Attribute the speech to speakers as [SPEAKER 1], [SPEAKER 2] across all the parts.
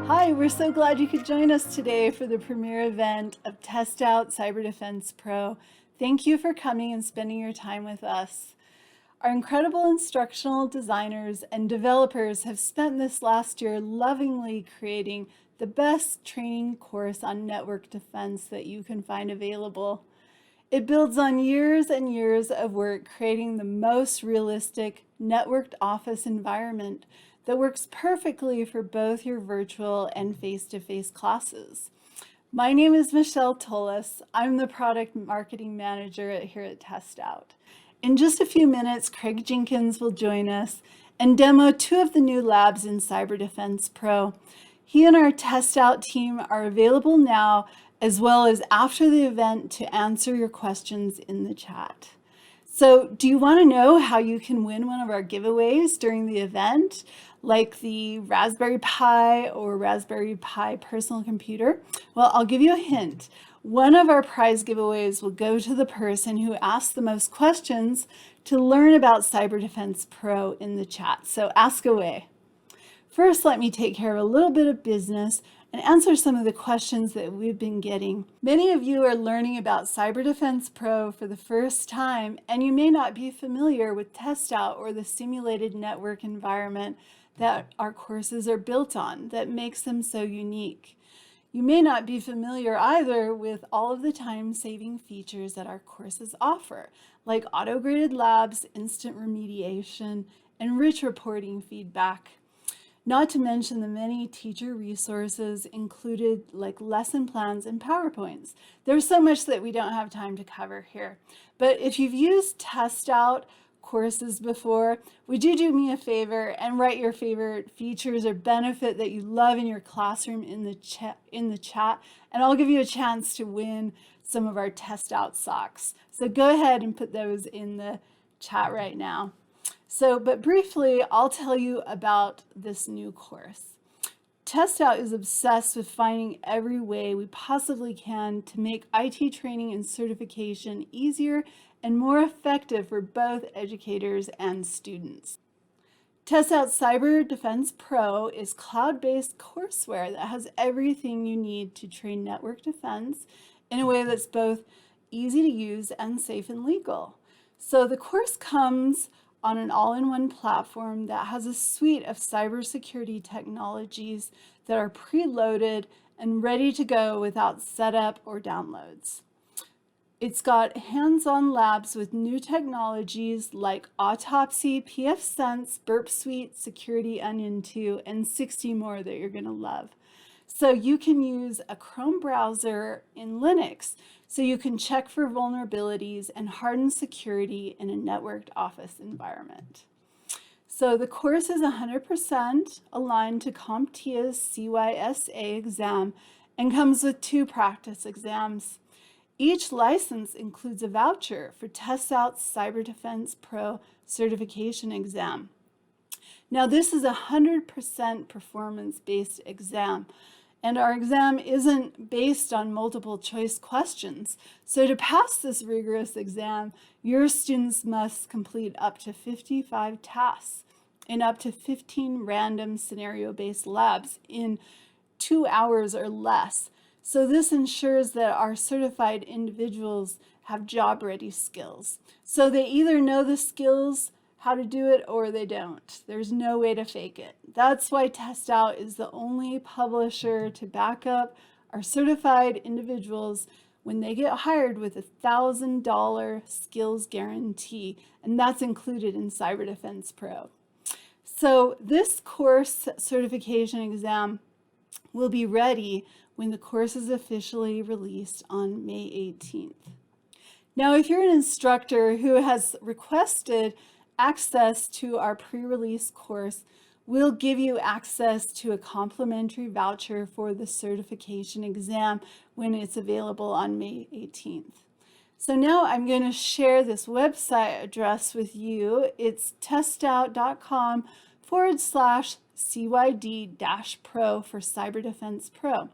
[SPEAKER 1] Hi, we're so glad you could join us today for the premiere event of TestOut CyberDefense Pro. Thank you for coming and spending your time with us. Our incredible instructional designers and developers have spent this last year lovingly creating the best training course on network defense that you can find available. It builds on years and years of work creating the most realistic networked office environment that works perfectly for both your virtual and face-to-face classes. My name is Michelle Tullis. I'm the product marketing manager here at TestOut. In just a few minutes, Craig Jenkins will join us and demo two of the new labs in CyberDefense Pro. He and our TestOut team are available now as well as after the event to answer your questions in the chat. So do you want to know how you can win one of our giveaways during the event, like the Raspberry Pi or Raspberry Pi personal computer? Well, I'll give you a hint. One of our prize giveaways will go to the person who asks the most questions to learn about CyberDefense Pro in the chat. So ask away. First, let me take care of a little bit of business and answer some of the questions that we've been getting. Many of you are learning about CyberDefense Pro for the first time, and you may not be familiar with TestOut or the simulated network environment that our courses are built on that makes them so unique. You may not be familiar either with all of the time-saving features that our courses offer, like auto-graded labs, instant remediation, and rich reporting feedback. Not to mention the many teacher resources included like lesson plans and PowerPoints. There's so much that we don't have time to cover here. But if you've used TestOut courses before, would you do me a favor and write your favorite features or benefit that you love in your classroom in the chat, and I'll give you a chance to win some of our TestOut socks. So go ahead and put those in the chat right now. But briefly, I'll tell you about this new course. TestOut is obsessed with finding every way we possibly can to make IT training and certification easier and more effective for both educators and students. TestOut CyberDefense Pro is cloud-based courseware that has everything you need to train network defense in a way that's both easy to use and safe and legal. So the course comes on an all-in-one platform that has a suite of cybersecurity technologies that are preloaded and ready to go without setup or downloads. It's got hands-on labs with new technologies like Autopsy, pfSense, Burp Suite, Security Onion 2, and 60 more that you're going to love. So you can use a Chrome browser in Linux so you can check for vulnerabilities and harden security in a networked office environment. So the course is 100% aligned to CompTIA's CySA exam and comes with 2 practice exams. Each license includes a voucher for TestOut CyberDefense Pro certification exam. Now this is a 100% performance-based exam, and our exam isn't based on multiple choice questions. So to pass this rigorous exam, your students must complete up to 55 tasks in up to 15 random scenario-based labs in 2 hours or less. So this ensures that our certified individuals have job-ready skills. So they either know the skills, how to do it, or they don't. There's no way to fake it. That's why TestOut is the only publisher to back up our certified individuals when they get hired with a $1,000 skills guarantee, and that's included in CyberDefense Pro. So this course certification exam will be ready when the course is officially released on May 18th. Now, if you're an instructor who has requested access to our pre-release course, we'll give you access to a complimentary voucher for the certification exam when it's available on May 18th. So now I'm going to share this website address with you. It's testout.com/CYD-Pro for CyberDefense Pro.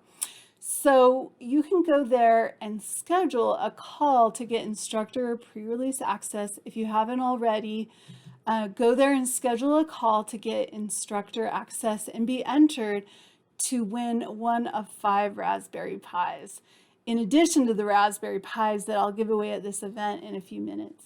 [SPEAKER 1] So you can go there and schedule a call to get instructor pre-release access if you haven't already. Go there and schedule a call to get instructor access and be entered to win one of 5 Raspberry Pis, in addition to the Raspberry Pis that I'll give away at this event in a few minutes.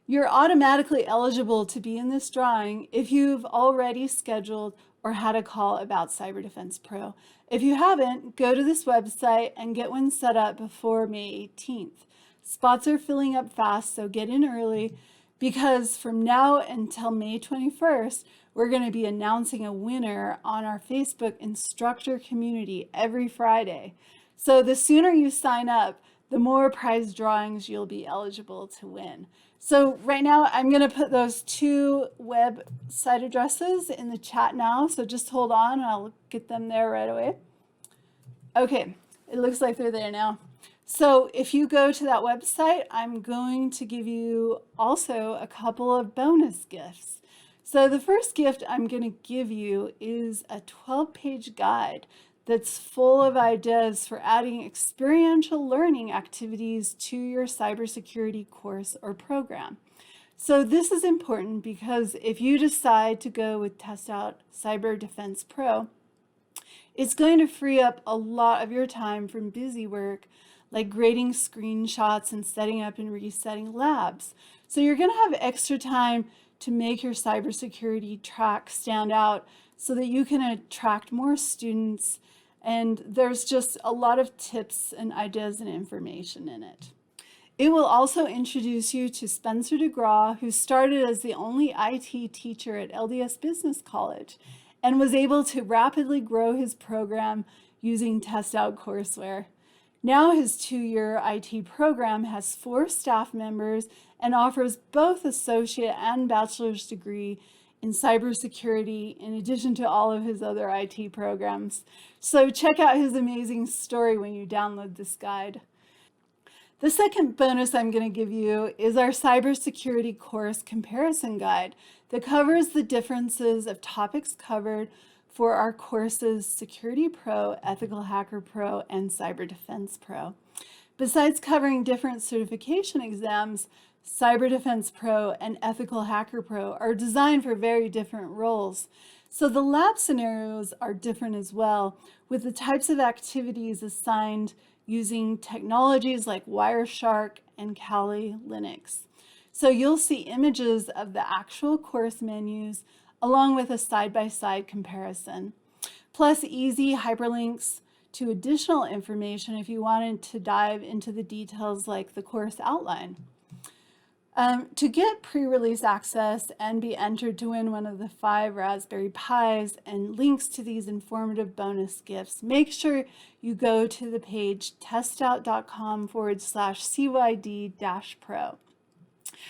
[SPEAKER 1] You're automatically eligible to be in this drawing if you've already scheduled or had a call about CyberDefense Pro. If you haven't, go to this website and get one set up before May 18th. Spots are filling up fast, so get in early, because from now until May 21st, we're going to be announcing a winner on our Facebook Instructor community every Friday. So the sooner you sign up, the more prize drawings you'll be eligible to win. So right now, I'm going to put those 2 website addresses in the chat now. So just hold on, and I'll get them there right away. Okay, it looks like they're there now. So if you go to that website, I'm going to give you also a couple of bonus gifts. So the first gift I'm going to give you is a 12-page guide that's full of ideas for adding experiential learning activities to your cybersecurity course or program. So this is important because if you decide to go with TestOut CyberDefense Pro, it's going to free up a lot of your time from busy work like grading screenshots and setting up and resetting labs. So you're going to have extra time to make your cybersecurity track stand out so that you can attract more students, and there's just a lot of tips and ideas and information in it. It will also introduce you to Spencer DeGraw, who started as the only IT teacher at LDS Business College and was able to rapidly grow his program using TestOut courseware. Now his 2-year IT program has 4 staff members and offers both associate and bachelor's degree in cybersecurity, in addition to all of his other IT programs. So check out his amazing story when you download this guide. The second bonus I'm going to give you is our cybersecurity course comparison guide that covers the differences of topics covered for our courses Security Pro, Ethical Hacker Pro, and Cyber Defense Pro. Besides covering different certification exams, Cyber Defense Pro and Ethical Hacker Pro are designed for very different roles. So the lab scenarios are different as well, with the types of activities assigned using technologies like Wireshark and Kali Linux. So you'll see images of the actual course menus along with a side-by-side comparison, plus easy hyperlinks to additional information if you wanted to dive into the details like the course outline. To get pre-release access and be entered to win one of the 5 Raspberry Pis and links to these informative bonus gifts, make sure you go to the page testout.com/CYD-Pro.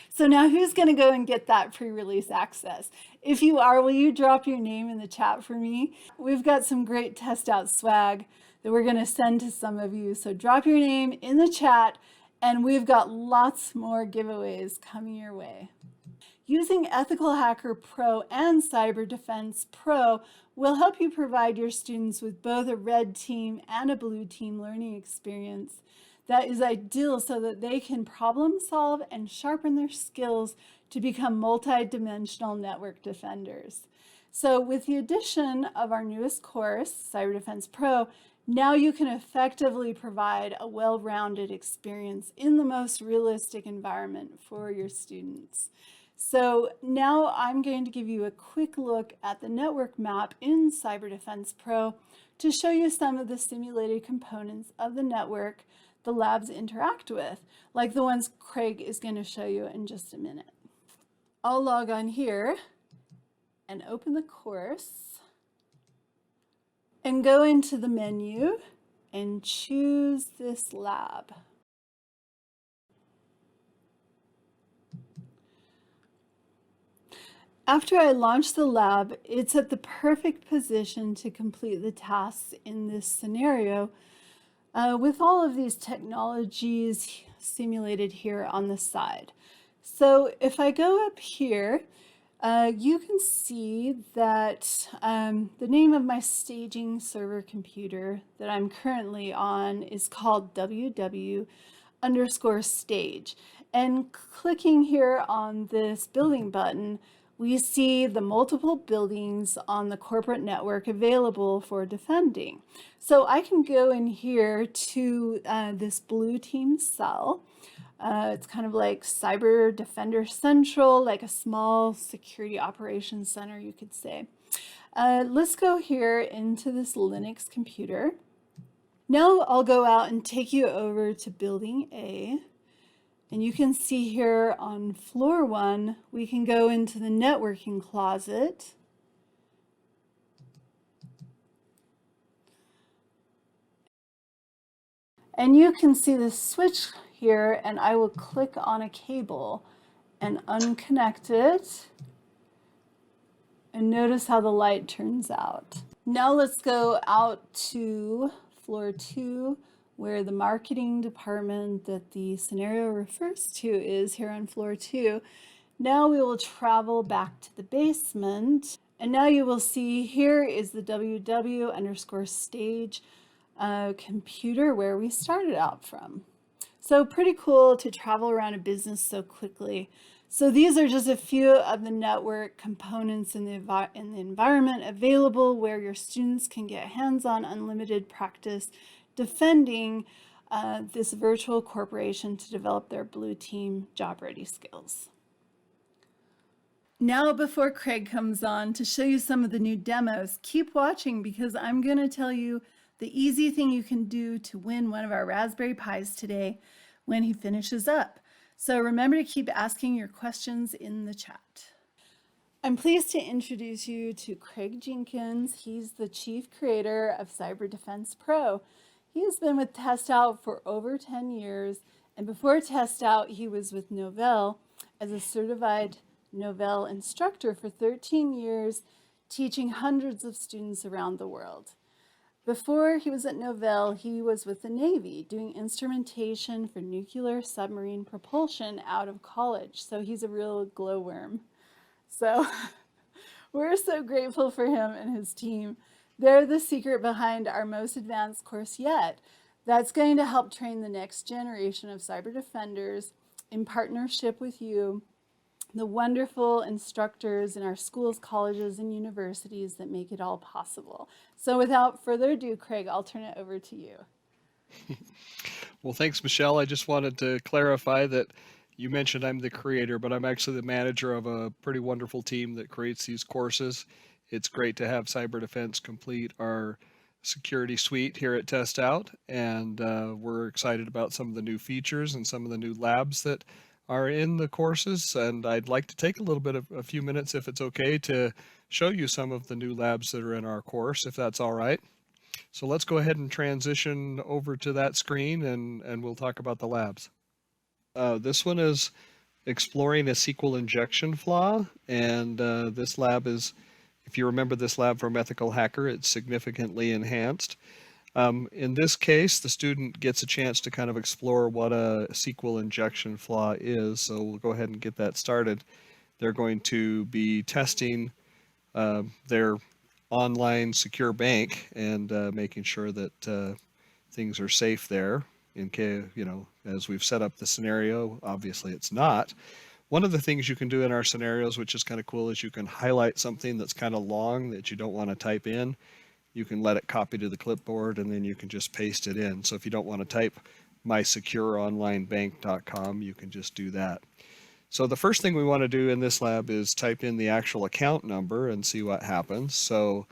[SPEAKER 1] So now who's going to go and get that pre-release access? If you are, will you drop your name in the chat for me? We've got some great TestOut swag that we're going to send to some of you. So drop your name in the chat, and we've got lots more giveaways coming your way. Using Ethical Hacker Pro and Cyber Defense Pro will help you provide your students with both a red team and a blue team learning experience that is ideal so that they can problem solve and sharpen their skills to become multi-dimensional network defenders. So with the addition of our newest course, Cyber Defense Pro, now you can effectively provide a well-rounded experience in the most realistic environment for your students. So now I'm going to give you a quick look at the network map in Cyber Defense Pro to show you some of the simulated components of the network the labs interact with, like the ones Craig is going to show you in just a minute. I'll log on here and open the course and go into the menu and choose this lab. After I launch the lab, it's at the perfect position to complete the tasks in this scenario with all of these technologies simulated here on the side. So if I go up here, you can see that the name of my staging server computer that I'm currently on is called www_stage. And clicking here on this building button we see the multiple buildings on the corporate network available for defending. So I can go in here to this blue team cell. It's kind of like Cyber Defender Central, like a small security operations center, you could say. Let's go here into this Linux computer. Now I'll go out and take you over to building A. And you can see here on floor 1, we can go into the networking closet. And you can see the switch here, and I will click on a cable and unconnect it. And notice how the light turns out. Now let's go out to floor 2, where the marketing department that the scenario refers to is here on floor 2. Now we will travel back to the basement, and now you will see here is the www_stage computer where we started out from. So pretty cool to travel around a business so quickly. So these are just a few of the network components in the environment available where your students can get hands-on unlimited practice defending this virtual corporation to develop their blue team job ready skills. Now, before Craig comes on to show you some of the new demos, keep watching because I'm going to tell you the easy thing you can do to win one of our Raspberry Pis today when he finishes up. So remember to keep asking your questions in the chat. I'm pleased to introduce you to Craig Jenkins. He's the chief creator of CyberDefense Pro. He has been with TestOut for over 10 years, and before TestOut, he was with Novell as a certified Novell instructor for 13 years, teaching hundreds of students around the world. Before he was at Novell, he was with the Navy doing instrumentation for nuclear submarine propulsion out of college. So he's a real glowworm. So we're so grateful for him and his team. They're the secret behind our most advanced course yet. That's going to help train the next generation of cyber defenders in partnership with you, the wonderful instructors in our schools, colleges, and universities that make it all possible. So without further ado, Craig, I'll turn it over to you.
[SPEAKER 2] Well, thanks, Michelle. I just wanted to clarify that you mentioned I'm the creator, but I'm actually the manager of a pretty wonderful team that creates these courses. It's great to have Cyber Defense complete our security suite here at TestOut, and we're excited about some of the new features and some of the new labs that are in the courses, and I'd like to take a few minutes, if it's okay, to show you some of the new labs that are in our course, if that's all right. So let's go ahead and transition over to that screen, and we'll talk about the labs. This one is exploring a SQL injection flaw, and this lab is, if you remember this lab from Ethical Hacker, it's significantly enhanced. In this case, the student gets a chance to kind of explore what a SQL injection flaw is, so we'll go ahead and get that started. They're going to be testing their online secure bank and making sure that things are safe there. In case, as we've set up the scenario, obviously it's not. One of the things you can do in our scenarios, which is kind of cool, is you can highlight something that's kind of long that you don't want to type in. You can let it copy to the clipboard, and then you can just paste it in. So if you don't want to type mysecureonlinebank.com, you can just do that. So the first thing we want to do in this lab is type in the actual account number and see what happens. So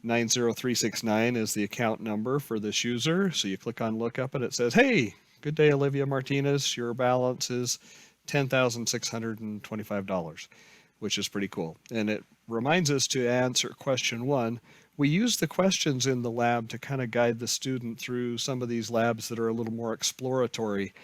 [SPEAKER 2] 90369 is the account number for this user. So you click on lookup and it says, hey, good day, Olivia Martinez. Your balance is $10,625, which is pretty cool. And it reminds us to answer question 1. We use the questions in the lab to kind of guide the student through some of these labs that are a little more exploratory.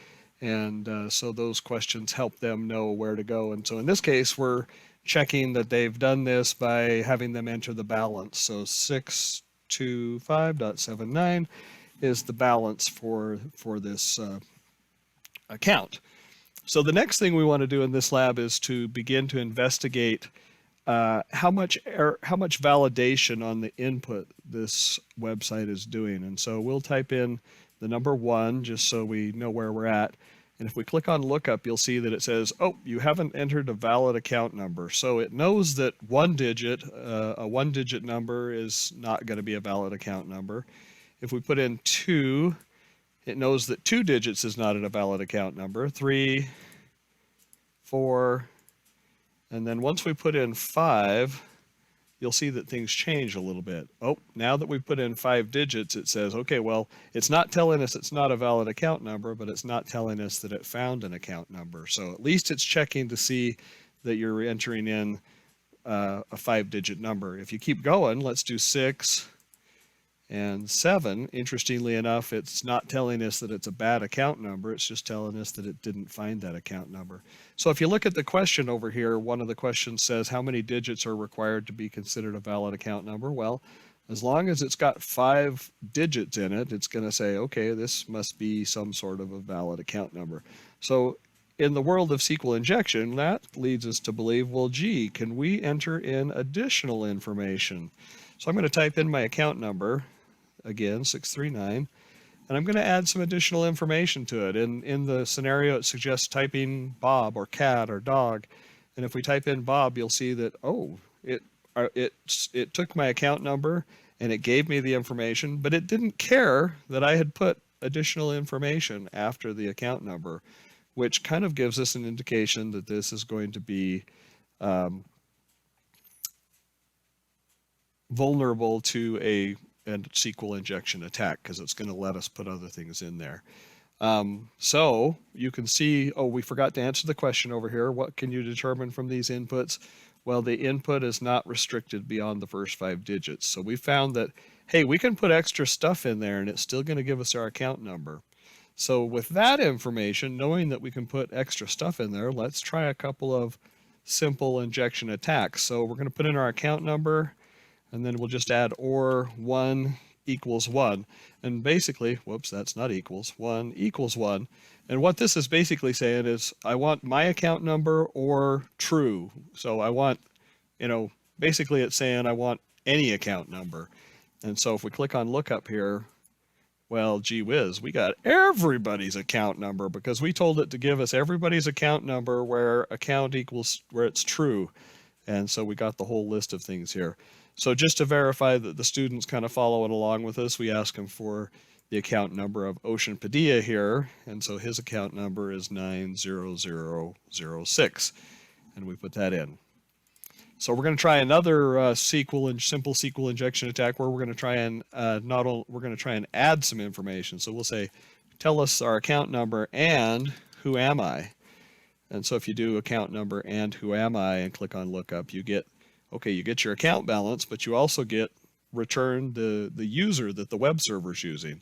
[SPEAKER 2] And so those questions help them know where to go. And so in this case, we're checking that they've done this by having them enter the balance. So 625.79 is the balance for this account. So the next thing we want to do in this lab is to begin to investigate how much validation on the input this website is doing. And so we'll type in the number 1 just so we know where we're at. And if we click on lookup, you'll see that it says, oh, you haven't entered a valid account number. So it knows that a one-digit number is not going to be a valid account number. If we put in 2, it knows that 2 digits is not a valid account number. 3, 4, and then once we put in 5, you'll see that things change a little bit. Oh, now that we've put in 5 digits, it says, okay, well, it's not telling us it's not a valid account number, but it's not telling us that it found an account number. So at least it's checking to see that you're entering in a 5-digit number. If you keep going, let's do 6 and 7. Interestingly enough, it's not telling us that it's a bad account number. It's just telling us that it didn't find that account number. So if you look at the question over here, one of the questions says how many digits are required to be considered a valid account number? Well, as long as it's got 5 digits in it, it's going to say, okay, this must be some sort of a valid account number. So in the world of SQL injection, that leads us to believe, well, gee, can we enter in additional information? So I'm going to type in my account number, again, 639, and I'm going to add some additional information to it. In the scenario, it suggests typing Bob or cat or dog. And if we type in Bob, you'll see that, oh, it took my account number and it gave me the information, but it didn't care that I had put additional information after the account number, which kind of gives us an indication that this is going to be vulnerable to a SQL injection attack, because it's going to let us put other things in there. So you can see, oh, we forgot to answer the question over here. What can you determine from these inputs? Well, the input is not restricted beyond the first 5 digits. So we found that, hey, we can put extra stuff in there and it's still going to give us our account number. So with that information, knowing that we can put extra stuff in there, let's try a couple of simple injection attacks. So we're going to put in our account number, and then we'll just add or 1 equals 1. And basically, whoops, that's not equals, 1 equals 1. And what this is basically saying is I want my account number or true. So I want, basically it's saying I want any account number. And so if we click on lookup here, well, gee whiz, we got everybody's account number, because we told it to give us everybody's account number where account equals where it's true. And so we got the whole list of things here. So just to verify that the student's kind of following along with us, we ask him for the account number of Ocean Padilla here. And so his account number is 90006. And we put that in. So we're going to try another simple SQL injection attack where we're going to try and add some information. So we'll say, tell us our account number and who am I? And so if you do account number and who am I and click on lookup, you get your account balance, but you also get returned the user that the web server is using.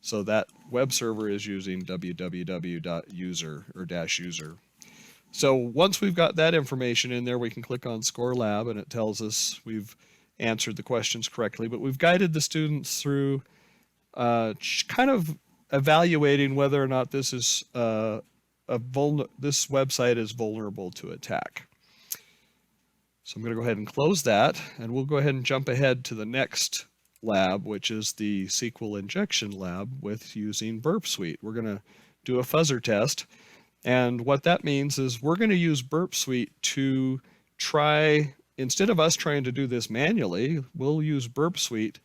[SPEAKER 2] So that web server is using www.user or -user. So once we've got that information in there, we can click on Score Lab and it tells us we've answered the questions correctly, but we've guided the students through kind of evaluating whether or not this is this website is vulnerable to attack. So I'm going to go ahead and close that, and we'll go ahead and jump ahead to the next lab, which is the SQL injection lab with using Burp Suite. We're going to do a fuzzer test, and what that means is we're going to use Burp Suite to try, instead of us trying to do this manually, we'll use Burp Suite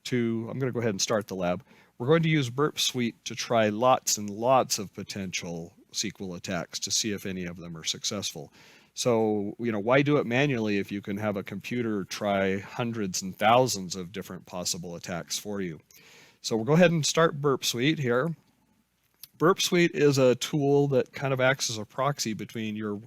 [SPEAKER 2] to, I'm going to go ahead and start the lab. We're going to use Burp Suite to try lots and lots of potential SQL attacks to see if any of them are successful. So, why do it manually if you can have a computer try hundreds and thousands of different possible attacks for you? So we'll go ahead and start Burp Suite here. Burp Suite is a tool that kind of acts as a proxy between your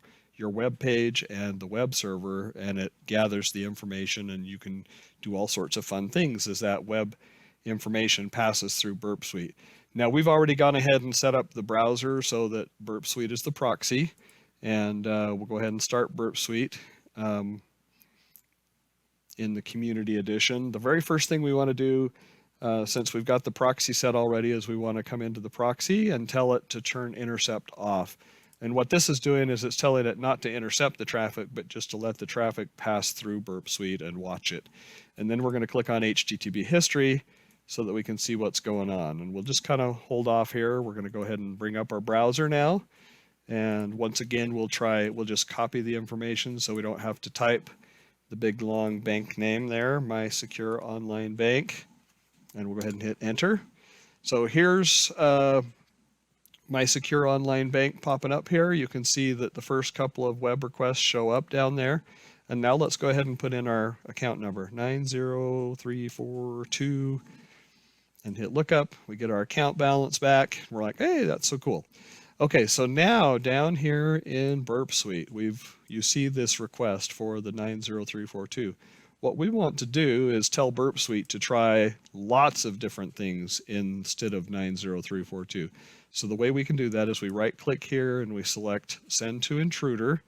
[SPEAKER 2] web page and the web server, and it gathers the information, and you can do all sorts of fun things as that web information passes through Burp Suite. Now we've already gone ahead and set up the browser so that Burp Suite is the proxy. And we'll go ahead and start Burp Suite in the Community Edition. The very first thing we want to do, since we've got the proxy set already, is we want to come into the proxy and tell it to turn intercept off. And what this is doing is it's telling it not to intercept the traffic, but just to let the traffic pass through Burp Suite and watch it. And then we're going to click on HTTP history, so that we can see what's going on. And we'll just kind of hold off here. We're going to go ahead and bring up our browser now. And once again, we'll just copy the information so we don't have to type the big long bank name there, My Secure Online Bank. And we'll go ahead and hit enter. So here's My Secure Online Bank popping up here. You can see that the first couple of web requests show up down there. And now let's go ahead and put in our account number, 90342, and hit lookup. We get our account balance back. We're like, hey, that's so cool. Okay, so now down here in Burp Suite, you see this request for the 90342. What we want to do is tell Burp Suite to try lots of different things instead of 90342. So the way we can do that is we right-click here and we select Send to Intruder,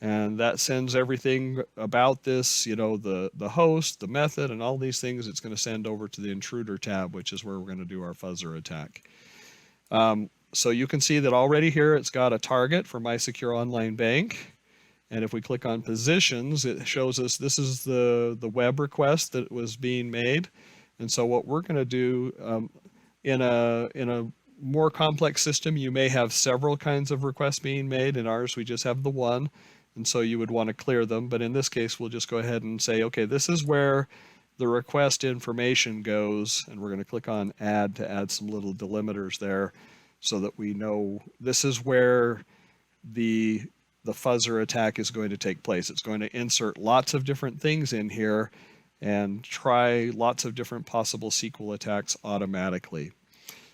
[SPEAKER 2] and that sends everything about this, the host, the method, and all these things. It's going to send over to the Intruder tab, which is where we're going to do our fuzzer attack. So you can see that already here it's got a target for My Secure Online Bank. And if we click on positions, it shows us this is the web request that was being made. And so what we're going to do in a more complex system, you may have several kinds of requests being made. In ours, we just have the one. And so you would want to clear them. But in this case, we'll just go ahead and say, okay, this is where the request information goes. And we're going to click on add to add some little delimiters there so that we know this is where the fuzzer attack is going to take place. It's going to insert lots of different things in here and try lots of different possible SQL attacks automatically.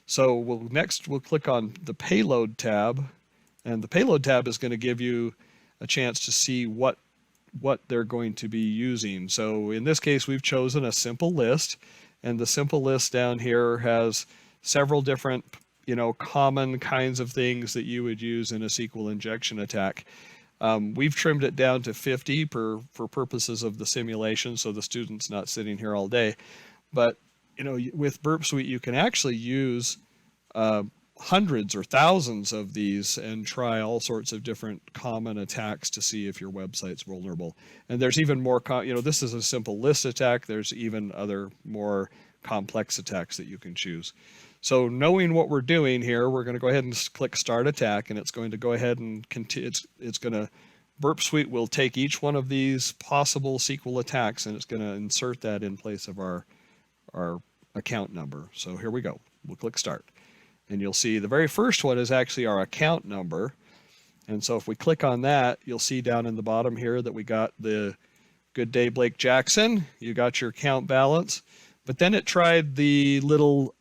[SPEAKER 2] So next we'll click on the Payload tab, and the Payload tab is going to give you a chance to see what they're going to be using. So in this case, we've chosen a simple list, and the simple list down here has several different common kinds of things that you would use in a SQL injection attack. We've trimmed it down to 50 for purposes of the simulation, so the student's not sitting here all day. But with Burp Suite, you can actually use hundreds or thousands of these and try all sorts of different common attacks to see if your website's vulnerable. And there's even more, this is a simple list attack. There's even other more complex attacks that you can choose. So knowing what we're doing here, we're going to go ahead and click Start Attack, and it's going to go ahead and continue. Burp Suite will take each one of these possible SQL attacks, and it's going to insert that in place of our account number. So here we go. We'll click Start. And you'll see the very first one is actually our account number. And so if we click on that, you'll see down in the bottom here that we got the Good Day Blake Jackson. You got your account balance. But then it tried the little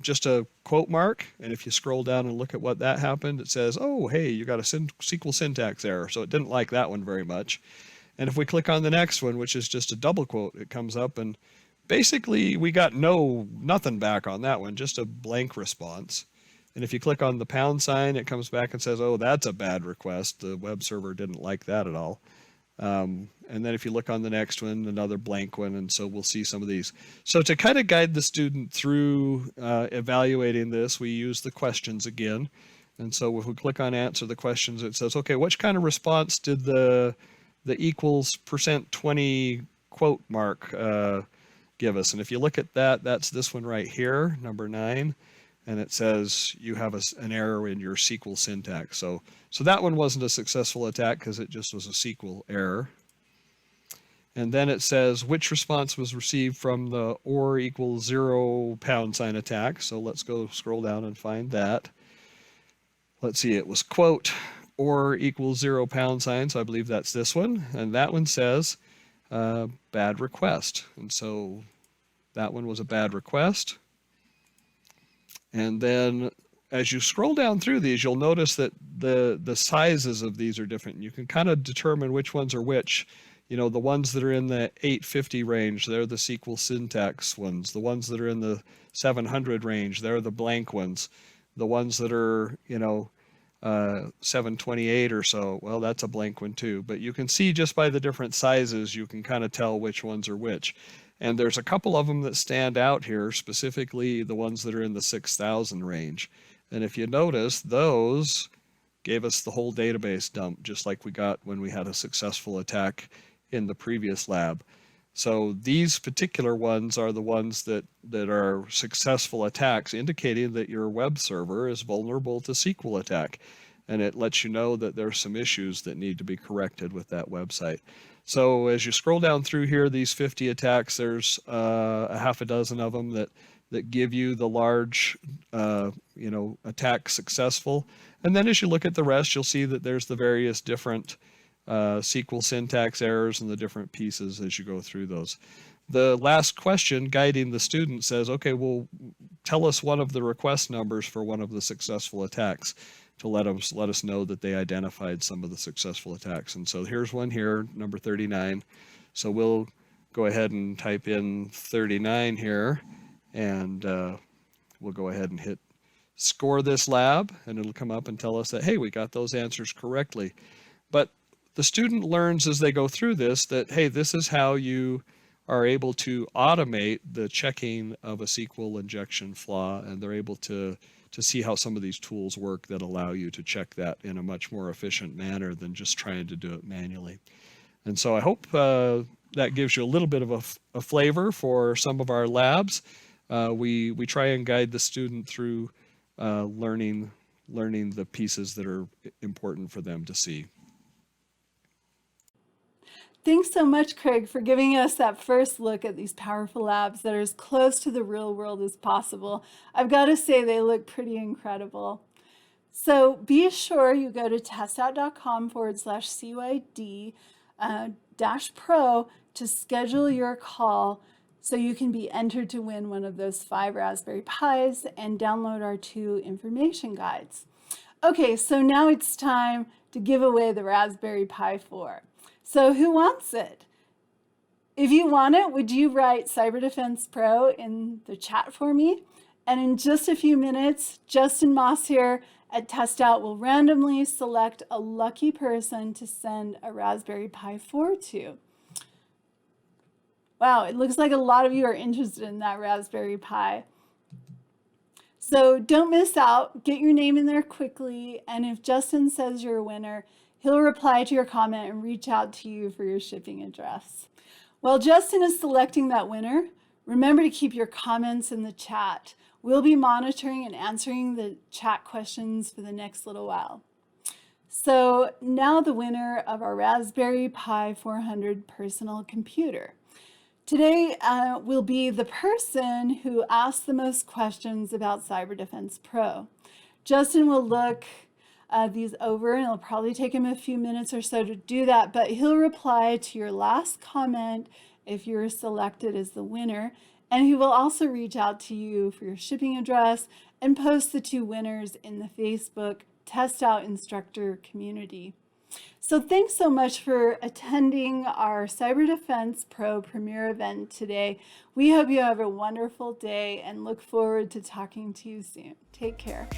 [SPEAKER 2] just a quote mark, and if you scroll down and look at what that happened, it says, oh, hey, you got a SQL syntax error, so it didn't like that one very much. And if we click on the next one, which is just a double quote, it comes up, and basically we got nothing back on that one, just a blank response. And if you click on the pound sign, it comes back and says, oh, that's a bad request. The web server didn't like that at all. And then if you look on the next one, another blank one, and so we'll see some of these. So to kind of guide the student through evaluating this, we use the questions again. And so if we click on answer the questions, it says, okay, which kind of response did the equals %20 quote mark give us? And if you look at that, that's this one right here, number 9. And it says you have an error in your SQL syntax. So that one wasn't a successful attack because it just was a SQL error. And then it says which response was received from the or equals 0 pound sign attack. So let's go scroll down and find that. Let's see, it was quote or equals 0 pound sign. So I believe that's this one. And that one says bad request. And so that one was a bad request. And then as you scroll down through these, you'll notice that the sizes of these are different. You can kind of determine which ones are which. The ones that are in the 850 range, they're the SQL syntax ones. The ones that are in the 700 range, they're the blank ones. The ones that are, 728 or so, well, that's a blank one too. But you can see just by the different sizes, you can kind of tell which ones are which. And there's a couple of them that stand out here, specifically the ones that are in the 6,000 range. And if you notice, those gave us the whole database dump, just like we got when we had a successful attack in the previous lab. So these particular ones are the ones that are successful attacks, indicating that your web server is vulnerable to SQL attack. And it lets you know that there's some issues that need to be corrected with that website. So as you scroll down through here, these 50 attacks, there's a half a dozen of them that give you the large, attack successful. And then as you look at the rest, you'll see that there's the various different SQL syntax errors and the different pieces as you go through those. The last question guiding the student says, okay, well, tell us one of the request numbers for one of the successful attacks to let us know that they identified some of the successful attacks. And so here's one here, number 39. So we'll go ahead and type in 39 here, and we'll go ahead and hit score this lab, and it'll come up and tell us that, hey, we got those answers correctly. But the student learns as they go through this that, hey, this is how you are able to automate the checking of a SQL injection flaw, and they're able to see how some of these tools work that allow you to check that in a much more efficient manner than just trying to do it manually. And so I hope that gives you a little bit of a flavor for some of our labs. We try and guide the student through learning the pieces that are important for them to see.
[SPEAKER 1] Thanks so much, Craig, for giving us that first look at these powerful labs that are as close to the real world as possible. I've got to say they look pretty incredible. So be sure you go to testout.com/CYD-Pro to schedule your call so you can be entered to win one of those 5 Raspberry Pis and download our 2 information guides. Okay, so now it's time to give away the Raspberry Pi 4. So who wants it? If you want it, would you write CyberDefense Pro in the chat for me? And in just a few minutes, Justin Moss here at TestOut will randomly select a lucky person to send a Raspberry Pi 4 to. Wow, it looks like a lot of you are interested in that Raspberry Pi. So don't miss out, get your name in there quickly, and if Justin says you're a winner, he'll reply to your comment and reach out to you for your shipping address. While Justin is selecting that winner, remember to keep your comments in the chat. We'll be monitoring and answering the chat questions for the next little while. So now the winner of our Raspberry Pi 400 personal computer. Today will be the person who asked the most questions about CyberDefense Pro. Justin will look these over, and it'll probably take him a few minutes or so to do that, but he'll reply to your last comment if you're selected as the winner, and he will also reach out to you for your shipping address and post the 2 winners in the Facebook TestOut Instructor community. So thanks so much for attending our CyberDefense Pro premiere event today. We hope you have a wonderful day and look forward to talking to you soon. Take care.